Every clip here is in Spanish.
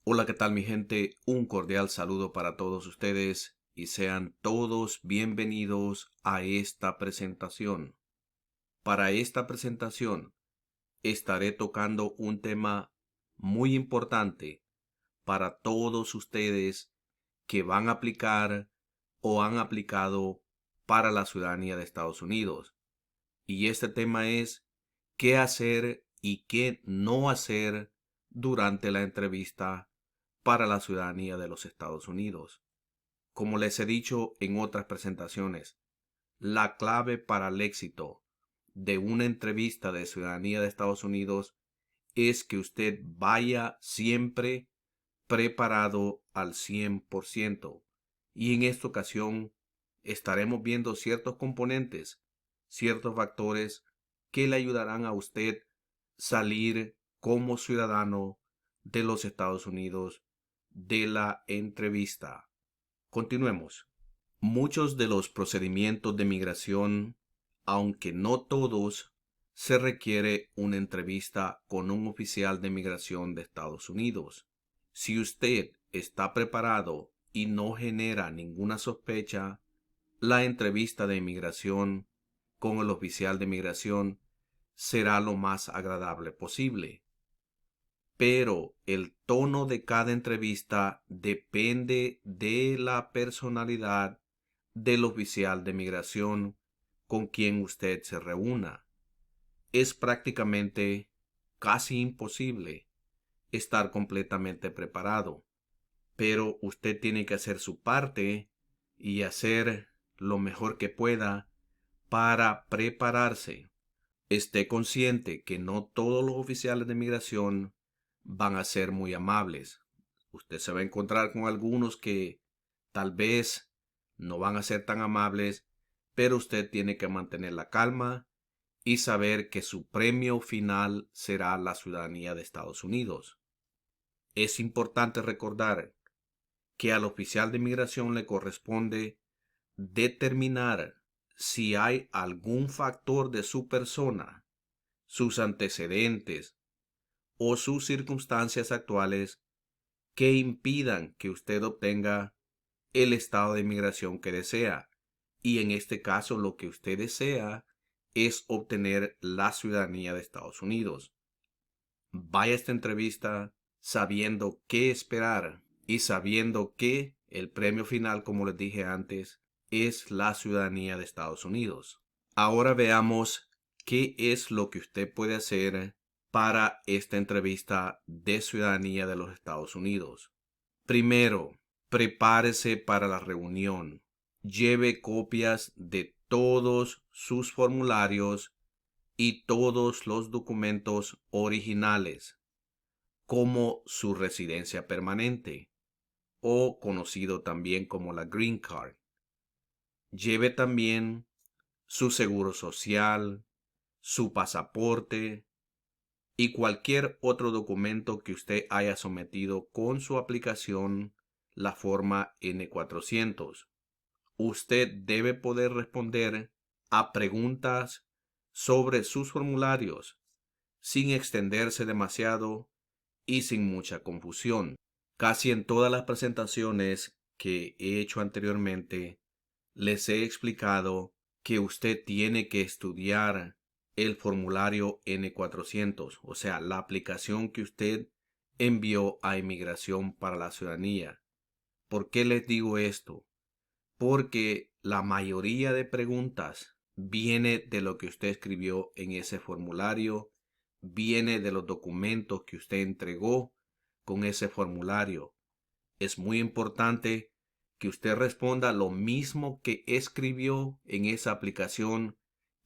Hola, ¿qué tal mi gente? Un cordial saludo para todos ustedes y sean todos bienvenidos a esta presentación. Para esta presentación estaré tocando un tema muy importante para todos ustedes que van a aplicar o han aplicado para la ciudadanía de Estados Unidos. Y este tema es qué hacer y qué no hacer durante la entrevista para la ciudadanía de los Estados Unidos. Como les he dicho en otras presentaciones, la clave para el éxito de una entrevista de ciudadanía de Estados Unidos es que usted vaya siempre preparado al 100%. Y en esta ocasión estaremos viendo ciertos componentes, ciertos factores que le ayudarán a usted salir como ciudadano de los Estados Unidos de la entrevista. Continuemos. Muchos de los procedimientos de migración, aunque no todos, se requiere una entrevista con un oficial de migración de Estados Unidos. Si usted está preparado y no genera ninguna sospecha, la entrevista de inmigración con el oficial de migración será lo más agradable posible. Pero el tono de cada entrevista depende de la personalidad del oficial de migración con quien usted se reúna. Es prácticamente casi imposible estar completamente preparado, pero usted tiene que hacer su parte y hacer lo mejor que pueda para prepararse. Esté consciente que no todos los oficiales de migración van a ser muy amables. Usted se va a encontrar con algunos que tal vez no van a ser tan amables, pero usted tiene que mantener la calma y saber que su premio final será la ciudadanía de Estados Unidos. Es importante recordar que al oficial de migración le corresponde determinar si hay algún factor de su persona, sus antecedentes o sus circunstancias actuales que impidan que usted obtenga el estado de inmigración que desea. Y en este caso lo que usted desea es obtener la ciudadanía de Estados Unidos. Vaya a esta entrevista sabiendo qué esperar y sabiendo que el premio final, como les dije antes, es la ciudadanía de Estados Unidos. Ahora veamos qué es lo que usted puede hacer para esta entrevista de ciudadanía de los Estados Unidos. Primero, prepárese para la reunión. Lleve copias de todos sus formularios y todos los documentos originales, como su residencia permanente, o conocido también como la Green Card. Lleve también su seguro social, su pasaporte y cualquier otro documento que usted haya sometido con su aplicación, la forma N-400. Usted debe poder responder a preguntas sobre sus formularios sin extenderse demasiado y sin mucha confusión. Casi en todas las presentaciones que he hecho anteriormente, les he explicado que usted tiene que estudiar el formulario N-400, o sea, la aplicación que usted envió a Inmigración para la Ciudadanía. ¿Por qué les digo esto? Porque la mayoría de preguntas viene de lo que usted escribió en ese formulario, viene de los documentos que usted entregó con ese formulario. Es muy importante que usted responda lo mismo que escribió en esa aplicación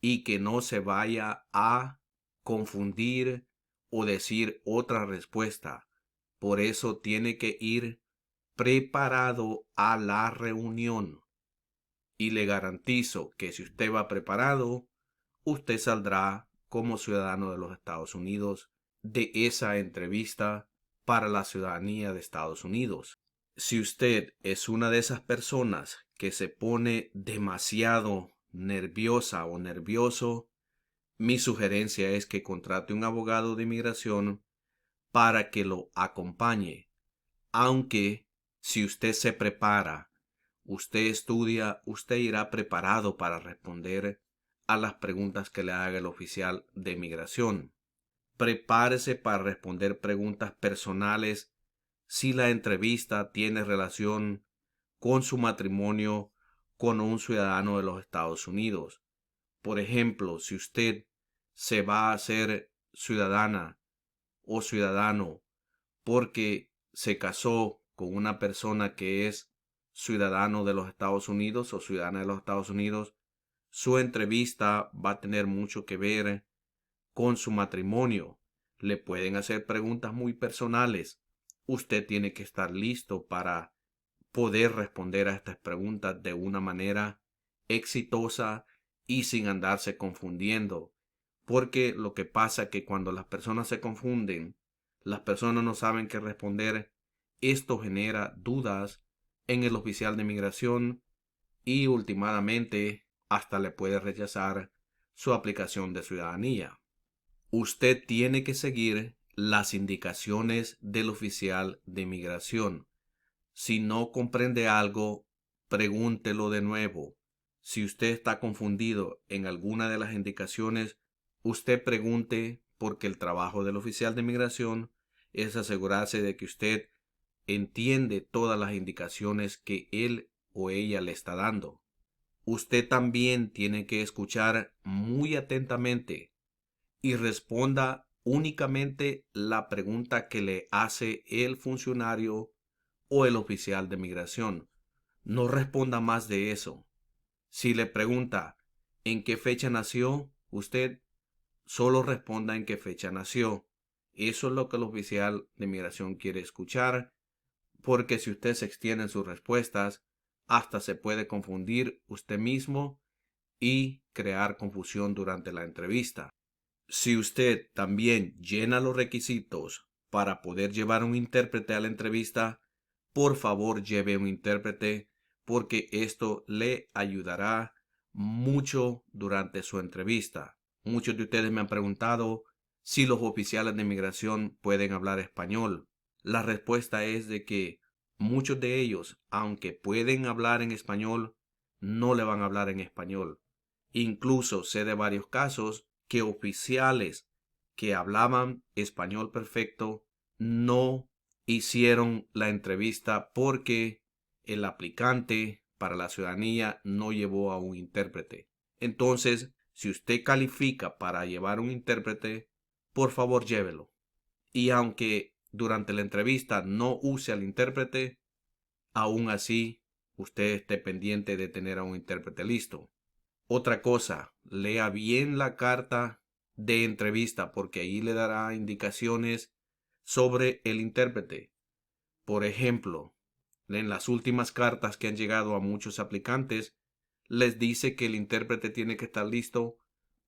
y que no se vaya a confundir o decir otra respuesta. Por eso tiene que ir preparado a la reunión. Y le garantizo que si usted va preparado, usted saldrá como ciudadano de los Estados Unidos de esa entrevista para la ciudadanía de Estados Unidos. Si usted es una de esas personas que se pone demasiado nerviosa o nervioso, mi sugerencia es que contrate un abogado de inmigración para que lo acompañe. Aunque si usted se prepara, usted estudia, usted irá preparado para responder a las preguntas que le haga el oficial de migración. Prepárese para responder preguntas personales si la entrevista tiene relación con su matrimonio con un ciudadano de los Estados Unidos. Por ejemplo, si usted se va a hacer ciudadana o ciudadano porque se casó con una persona que es ciudadano de los Estados Unidos o ciudadana de los Estados Unidos, su entrevista va a tener mucho que ver con su matrimonio. Le pueden hacer preguntas muy personales. Usted tiene que estar listo para poder responder a estas preguntas de una manera exitosa y sin andarse confundiendo. Porque lo que pasa es que cuando las personas se confunden, las personas no saben qué responder. Esto genera dudas en el oficial de migración y últimamente hasta le puede rechazar su aplicación de ciudadanía. Usted tiene que seguir las indicaciones del oficial de migración. Si no comprende algo, pregúntelo de nuevo. Si usted está confundido en alguna de las indicaciones, usted pregunte, porque el trabajo del oficial de migración es asegurarse de que usted entiende todas las indicaciones que él o ella le está dando. Usted también tiene que escuchar muy atentamente y responda únicamente la pregunta que le hace el funcionario o el oficial de migración. No responda más de eso. Si le pregunta en qué fecha nació, usted solo responda en qué fecha nació. Eso es lo que el oficial de migración quiere escuchar, porque si usted se extiende en sus respuestas, hasta se puede confundir usted mismo y crear confusión durante la entrevista. Si usted también llena los requisitos para poder llevar un intérprete a la entrevista, por favor lleve un intérprete porque esto le ayudará mucho durante su entrevista. Muchos de ustedes me han preguntado si los oficiales de migración pueden hablar español. La respuesta es de que muchos de ellos, aunque pueden hablar en español, no le van a hablar en español. Incluso sé de varios casos que oficiales que hablaban español perfecto no hicieron la entrevista porque el aplicante para la ciudadanía no llevó a un intérprete. Entonces, si usted califica para llevar un intérprete, por favor llévelo. Y aunque durante la entrevista no use al intérprete, aún así usted esté pendiente de tener a un intérprete listo. Otra cosa, lea bien la carta de entrevista porque ahí le dará indicaciones sobre el intérprete. Por ejemplo, en las últimas cartas que han llegado a muchos aplicantes, les dice que el intérprete tiene que estar listo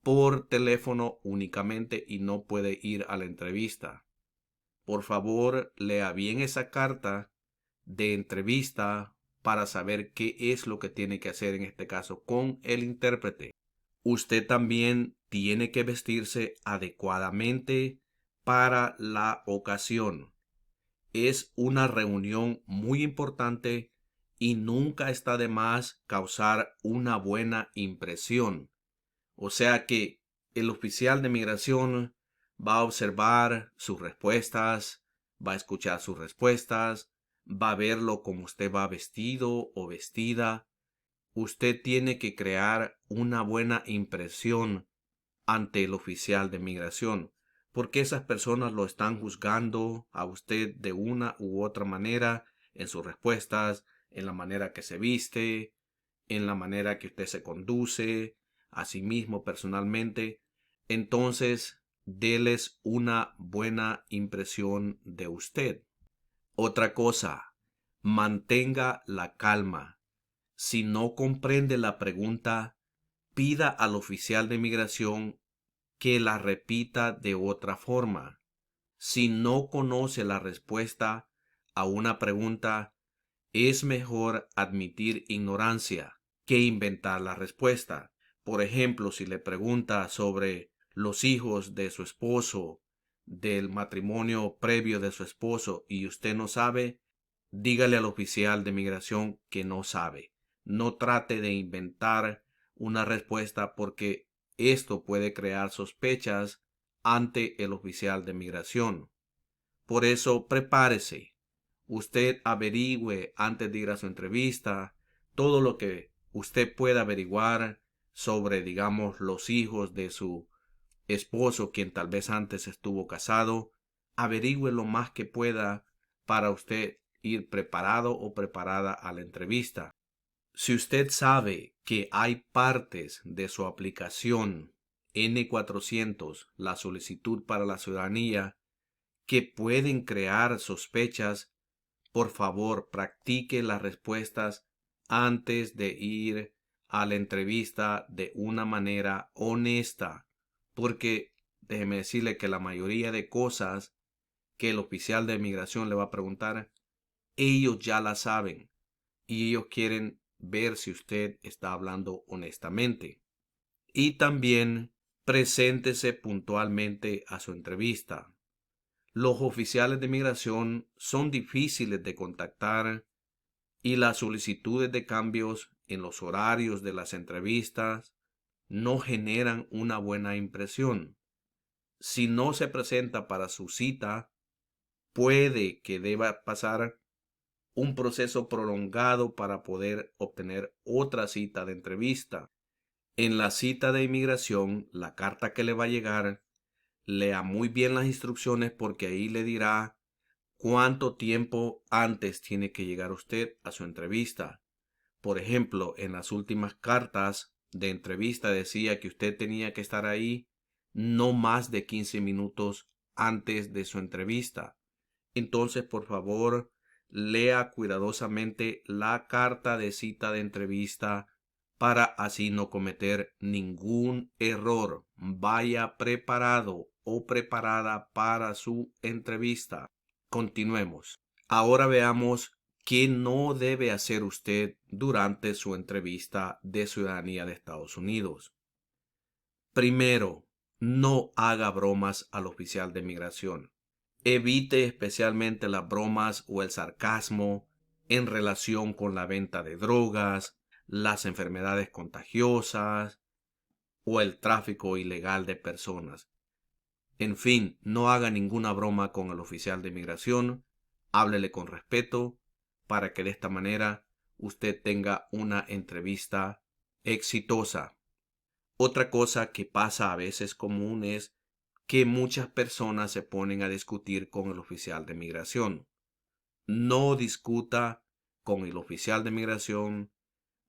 por teléfono únicamente y no puede ir a la entrevista. Por favor, lea bien esa carta de entrevista para saber qué es lo que tiene que hacer en este caso con el intérprete. Usted también tiene que vestirse adecuadamente para la ocasión. Es una reunión muy importante y nunca está de más causar una buena impresión. O sea que el oficial de migración va a observar sus respuestas, va a escuchar sus respuestas, va a verlo como usted va vestido o vestida. Usted tiene que crear una buena impresión ante el oficial de migración, porque esas personas lo están juzgando a usted de una u otra manera en sus respuestas, en la manera que se viste, en la manera que usted se conduce a sí mismo personalmente. Entonces, déles una buena impresión de usted. Otra cosa, mantenga la calma. Si no comprende la pregunta, pida al oficial de migración que la repita de otra forma. Si no conoce la respuesta a una pregunta, es mejor admitir ignorancia que inventar la respuesta. Por ejemplo, si le pregunta sobre los hijos de su esposo, del matrimonio previo de su esposo, y usted no sabe, dígale al oficial de migración que no sabe. No trate de inventar una respuesta porque esto puede crear sospechas ante el oficial de migración. Por eso, prepárese. Usted averigüe antes de ir a su entrevista todo lo que usted pueda averiguar sobre, digamos, los hijos de su esposo, quien tal vez antes estuvo casado. Averigüe lo más que pueda para usted ir preparado o preparada a la entrevista. Si usted sabe que hay partes de su aplicación N-400, la solicitud para la ciudadanía, que pueden crear sospechas, por favor, practique las respuestas antes de ir a la entrevista de una manera honesta, porque déjeme decirle que la mayoría de cosas que el oficial de migración le va a preguntar, ellos ya la saben y ellos quieren ver si usted está hablando honestamente. Y también preséntese puntualmente a su entrevista. Los oficiales de migración son difíciles de contactar y las solicitudes de cambios en los horarios de las entrevistas no generan una buena impresión. Si no se presenta para su cita, puede que deba pasar un proceso prolongado para poder obtener otra cita de entrevista. En la cita de inmigración, la carta que le va a llegar, lea muy bien las instrucciones porque ahí le dirá cuánto tiempo antes tiene que llegar usted a su entrevista. Por ejemplo, en las últimas cartas de entrevista decía que usted tenía que estar ahí no más de 15 minutos antes de su entrevista. Entonces, por favor, lea cuidadosamente la carta de cita de entrevista para así no cometer ningún error. Vaya preparado o preparada para su entrevista. Continuemos. Ahora veamos qué no debe hacer usted durante su entrevista de ciudadanía de Estados Unidos. Primero, no haga bromas al oficial de migración. Evite especialmente las bromas o el sarcasmo en relación con la venta de drogas, las enfermedades contagiosas o el tráfico ilegal de personas. En fin, no haga ninguna broma con el oficial de migración. Háblele con respeto para que de esta manera usted tenga una entrevista exitosa. Otra cosa que pasa a veces común es que muchas personas se ponen a discutir con el oficial de migración. No discuta con el oficial de migración,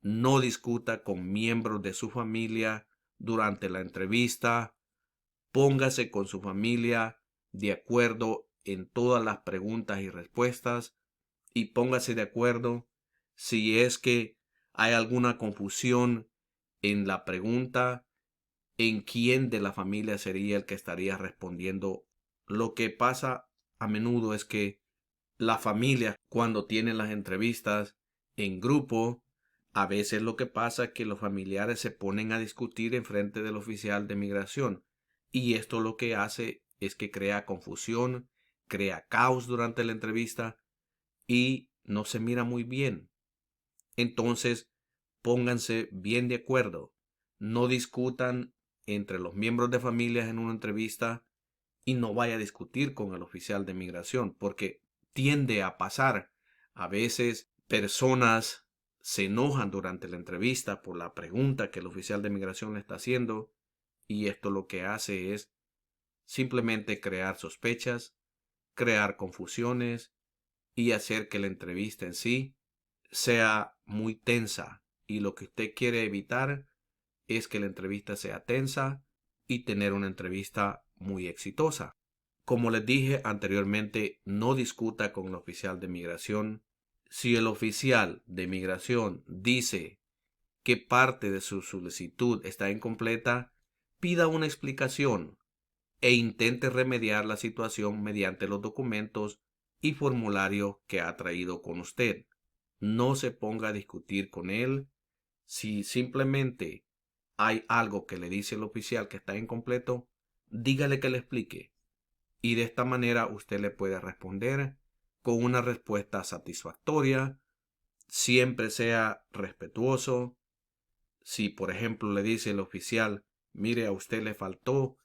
no discuta con miembros de su familia durante la entrevista. Póngase con su familia de acuerdo en todas las preguntas y respuestas y póngase de acuerdo si es que hay alguna confusión en la pregunta, en quién de la familia sería el que estaría respondiendo. Lo que pasa a menudo es que la familia, cuando tienen las entrevistas en grupo, a veces lo que pasa es que los familiares se ponen a discutir en frente del oficial de migración. Y esto lo que hace es que crea confusión, crea caos durante la entrevista y no se mira muy bien. Entonces, pónganse bien de acuerdo. No discutan entre los miembros de familias en una entrevista y no vaya a discutir con el oficial de migración, porque tiende a pasar. A veces personas se enojan durante la entrevista por la pregunta que el oficial de migración le está haciendo y esto lo que hace es simplemente crear sospechas, crear confusiones y hacer que la entrevista en sí sea muy tensa. Y lo que usted quiere evitar es que la entrevista sea tensa y tener una entrevista muy exitosa. Como les dije anteriormente, no discuta con el oficial de migración. Si el oficial de migración dice que parte de su solicitud está incompleta, pida una explicación e intente remediar la situación mediante los documentos y formularios que ha traído con usted. No se ponga a discutir con él. Si simplemente hay algo que le dice el oficial que está incompleto, dígale que le explique. Y de esta manera usted le puede responder con una respuesta satisfactoria. Siempre sea respetuoso. Si, por ejemplo, le dice el oficial, mire, a usted le faltó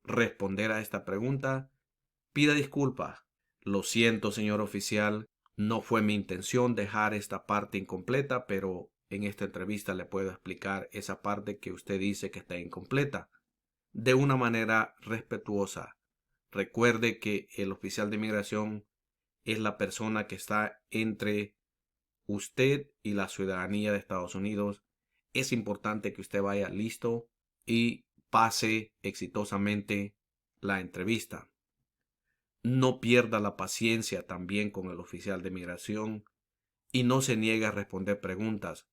responder a esta pregunta, pida disculpas. Lo siento, señor oficial, no fue mi intención dejar esta parte incompleta, pero en esta entrevista le puedo explicar esa parte que usted dice que está incompleta de una manera respetuosa. Recuerde que el oficial de inmigración es la persona que está entre usted y la ciudadanía de Estados Unidos. Es importante que usted vaya listo y pase exitosamente la entrevista. No pierda la paciencia también con el oficial de migración y no se niegue a responder preguntas.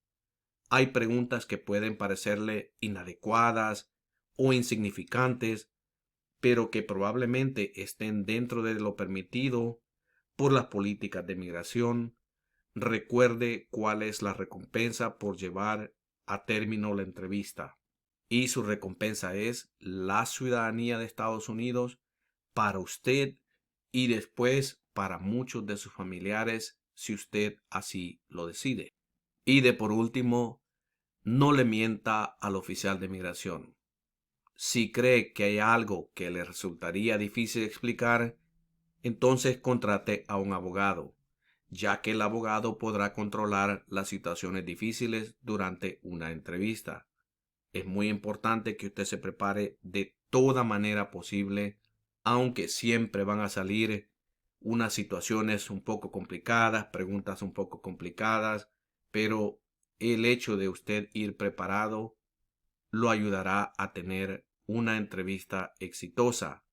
Hay preguntas que pueden parecerle inadecuadas o insignificantes, pero que probablemente estén dentro de lo permitido por las políticas de migración. Recuerde cuál es la recompensa por llevar a término la entrevista. Y su recompensa es la ciudadanía de Estados Unidos para usted y después para muchos de sus familiares si usted así lo decide. Y de por último, no le mienta al oficial de migración. Si cree que hay algo que le resultaría difícil explicar, entonces contrate a un abogado, ya que el abogado podrá controlar las situaciones difíciles durante una entrevista. Es muy importante que usted se prepare de toda manera posible, aunque siempre van a salir unas situaciones un poco complicadas, preguntas un poco complicadas, pero el hecho de usted ir preparado lo ayudará a tener una entrevista exitosa.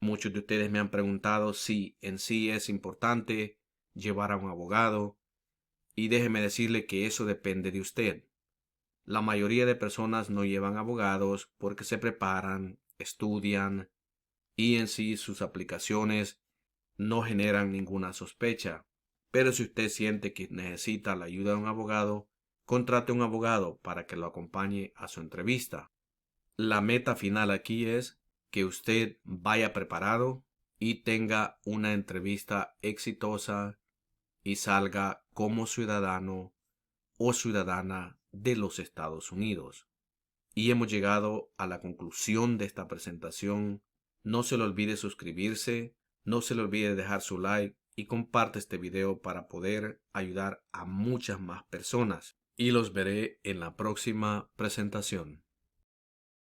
Muchos de ustedes me han preguntado si en sí es importante llevar a un abogado, y déjeme decirle que eso depende de usted. La mayoría de personas no llevan abogados porque se preparan, estudian y en sí sus aplicaciones no generan ninguna sospecha. Pero si usted siente que necesita la ayuda de un abogado, contrate un abogado para que lo acompañe a su entrevista. La meta final aquí es que usted vaya preparado y tenga una entrevista exitosa y salga como ciudadano o ciudadana de los Estados Unidos. Y hemos llegado a la conclusión de esta presentación. No se le olvide suscribirse, no se le olvide dejar su like y comparte este video para poder ayudar a muchas más personas. Y los veré en la próxima presentación.